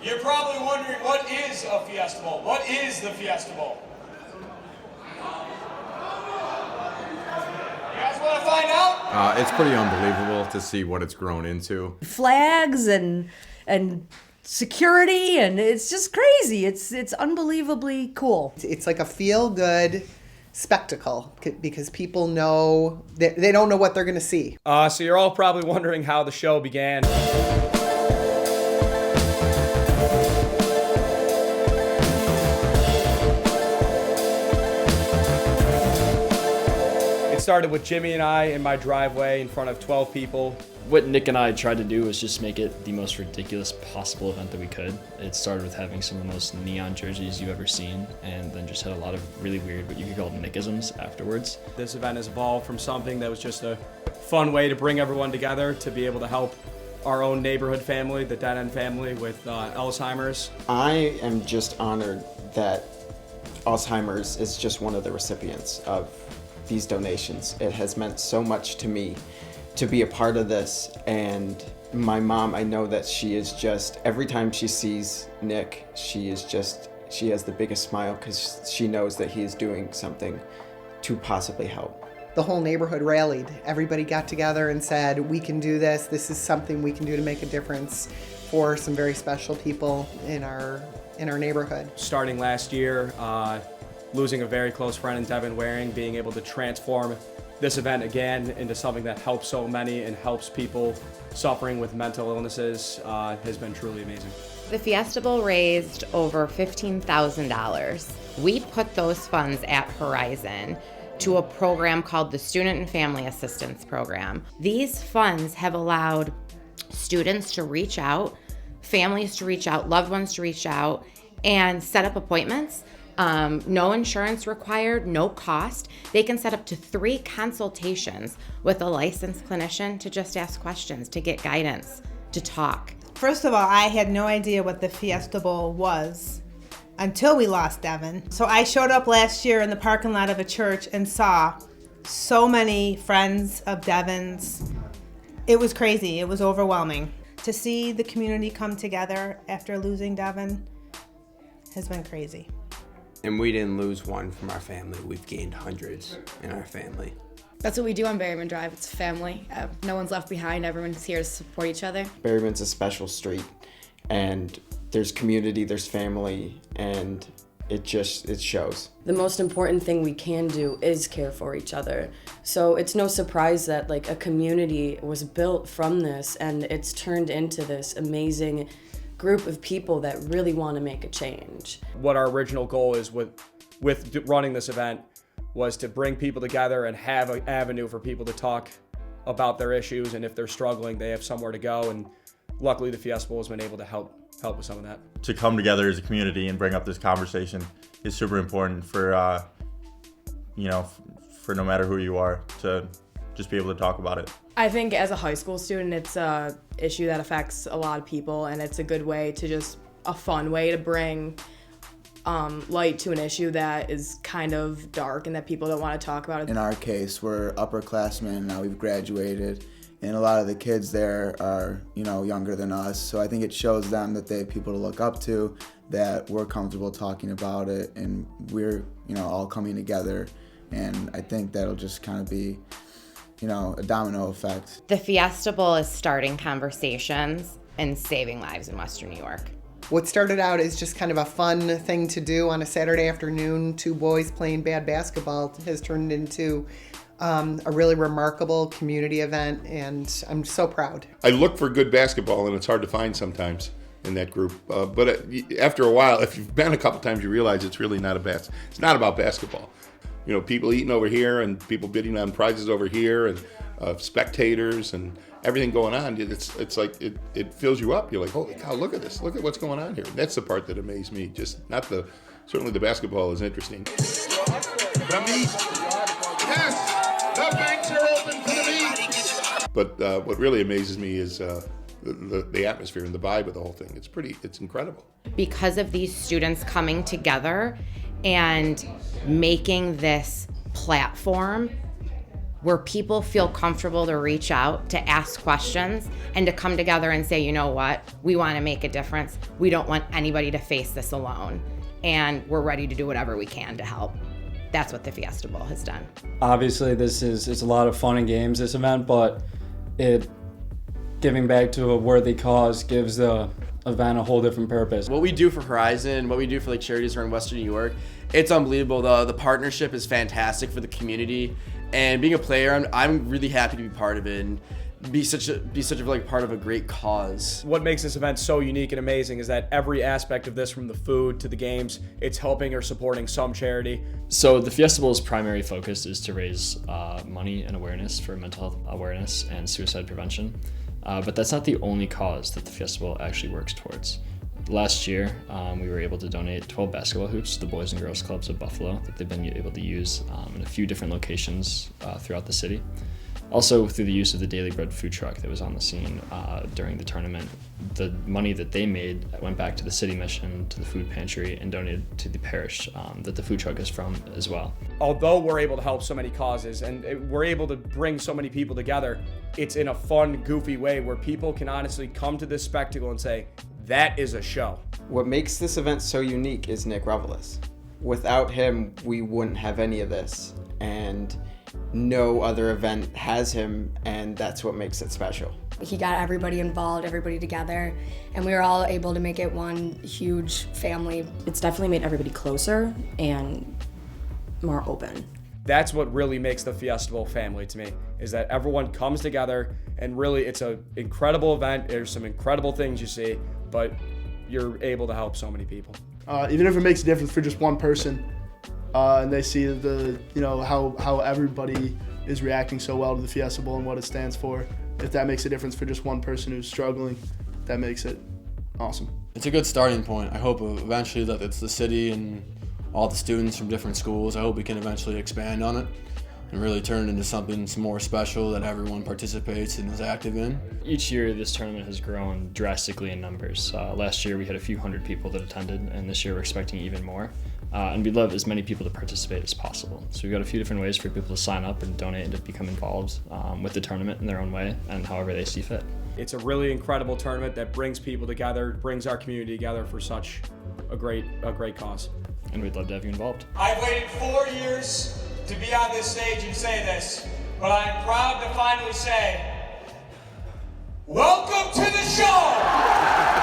You're probably wondering, what is a Fiesta Bowl? What is the Fiesta Bowl? You guys want to find out? It's pretty unbelievable to see what it's grown into. Flags and security, and it's just crazy. It's unbelievably cool. It's like a feel-good spectacle because people know that they don't know what they're going to see. So you're all probably wondering how the show began. It started with Jimmy and I in my driveway in front of 12 people. What Nick and I tried to do was just make it the most ridiculous possible event that we could. It started with having some of the most neon jerseys you've ever seen, and then just had a lot of really weird, what you could call Nickisms afterwards. This event has evolved from something that was just a fun way to bring everyone together, to be able to help our own neighborhood family, the Dead End family with Alzheimer's. I am just honored that Alzheimer's is just one of the recipients of these donations. It has meant so much to me to be a part of this, and my mom, I know that she is just, every time she sees Nick, she has the biggest smile because she knows that he is doing something to possibly help. The whole neighborhood rallied. Everybody got together and said, we can do this. This is something we can do to make a difference for some very special people in our neighborhood. Starting last year, losing a very close friend in Devin Waring, being able to transform this event again into something that helps so many and helps people suffering with mental illnesses has been truly amazing. The Fiesta Bowl raised over $15,000. We put those funds at Horizon to a program called the Student and Family Assistance Program. These funds have allowed students to reach out, families to reach out, loved ones to reach out, and set up appointments. No insurance required, no cost. They can set up to 3 consultations with a licensed clinician to just ask questions, to get guidance, to talk. First of all, I had no idea what the Fiesta Bowl was until we lost Devin. So I showed up last year in the parking lot of a church and saw so many friends of Devin's. It was crazy. It was overwhelming. To see the community come together after losing Devin has been crazy. And we didn't lose one from our family. We've gained hundreds in our family. That's what we do on Berryman Drive. It's family. No one's left behind. Everyone's here to support each other. Berryman's a special street, and there's community, there's family, and it shows. The most important thing we can do is care for each other. So it's no surprise that a community was built from this, and it's turned into this amazing group of people that really want to make a change. What our original goal is with running this event was to bring people together and have an avenue for people to talk about their issues, and if they're struggling, they have somewhere to go, and luckily the Fiesta Bowl has been able to help with some of that. To come together as a community and bring up this conversation is super important for for no matter who you are, to just be able to talk about it. I think as a high school student, it's an issue that affects a lot of people, and it's a good way to a fun way to bring light to an issue that is kind of dark and that people don't want to talk about. In our case, we're upperclassmen, now we've graduated, and a lot of the kids there are, younger than us. So I think it shows them that they have people to look up to, that we're comfortable talking about it, and we're, all coming together. And I think that'll just kind of be, a domino effect. The Fiesta Bowl is starting conversations and saving lives in Western New York. What started out as just kind of a fun thing to do on a Saturday afternoon, 2 boys playing bad basketball, has turned into a really remarkable community event, and I'm so proud. I look for good basketball, and it's hard to find sometimes in that group. But after a while, if you've been a couple times, you realize it's really not it's not about basketball. People eating over here and people bidding on prizes over here, and spectators and everything going on. It's like it fills you up. You're like, holy cow, look at this. Look at what's going on here. That's the part that amazed me. Just not certainly the basketball is interesting. The meat. Yes, the banks are open for the meat. But what really amazes me is the atmosphere and the vibe of the whole thing. It's incredible. Because of these students coming together and making this platform where people feel comfortable to reach out, to ask questions, and to come together and say, you know what, we want to make a difference. We don't want anybody to face this alone, and we're ready to do whatever we can to help. That's what the Fiesta Bowl has done. Obviously, it's a lot of fun and games, this event, but giving back to a worthy cause gives the event a whole different purpose. What we do for Horizon, what we do for like charities around Western New York, it's unbelievable. The partnership is fantastic for the community, and being a player, I'm really happy to be part of it and be such a like part of a great cause. What makes this event so unique and amazing is that every aspect of this, from the food to the games, it's helping or supporting some charity. So the Fiesta Bowl's primary focus is to raise money and awareness for mental health awareness and suicide prevention. But that's not the only cause that the Fiesta Bowl actually works towards. Last year, we were able to donate 12 basketball hoops to the Boys and Girls Clubs of Buffalo that they've been able to use in a few different locations throughout the city. Also, through the use of the Daily Bread food truck that was on the scene during the tournament, the money that they made went back to the city mission, to the food pantry, and donated to the parish that the food truck is from as well. Although we're able to help so many causes and we're able to bring so many people together, it's in a fun, goofy way where people can honestly come to this spectacle and say, that is a show. What makes this event so unique is Nick Revelis. Without him, we wouldn't have any of this. And no other event has him, and that's what makes it special. He got everybody involved, everybody together, and we were all able to make it one huge family. It's definitely made everybody closer and more open. That's what really makes the Fiesta Bowl family to me, is that everyone comes together, and really it's an incredible event. There's some incredible things you see, but you're able to help so many people. Even if it makes a difference for just one person, and they see how everybody is reacting so well to the Fiesta Bowl and what it stands for. If that makes a difference for just one person who's struggling, that makes it awesome. It's a good starting point. I hope eventually that it's the city and all the students from different schools. I hope we can eventually expand on it and really turn it into something more special that everyone participates and is active in. Each year, this tournament has grown drastically in numbers. Last year, we had a few hundred people that attended, and this year we're expecting even more. And we'd love as many people to participate as possible. So we've got a few different ways for people to sign up and donate and to become involved with the tournament in their own way and however they see fit. It's a really incredible tournament that brings people together, brings our community together for such a great cause. And we'd love to have you involved. I've waited 4 years to be on this stage and say this, but I'm proud to finally say, welcome to the show!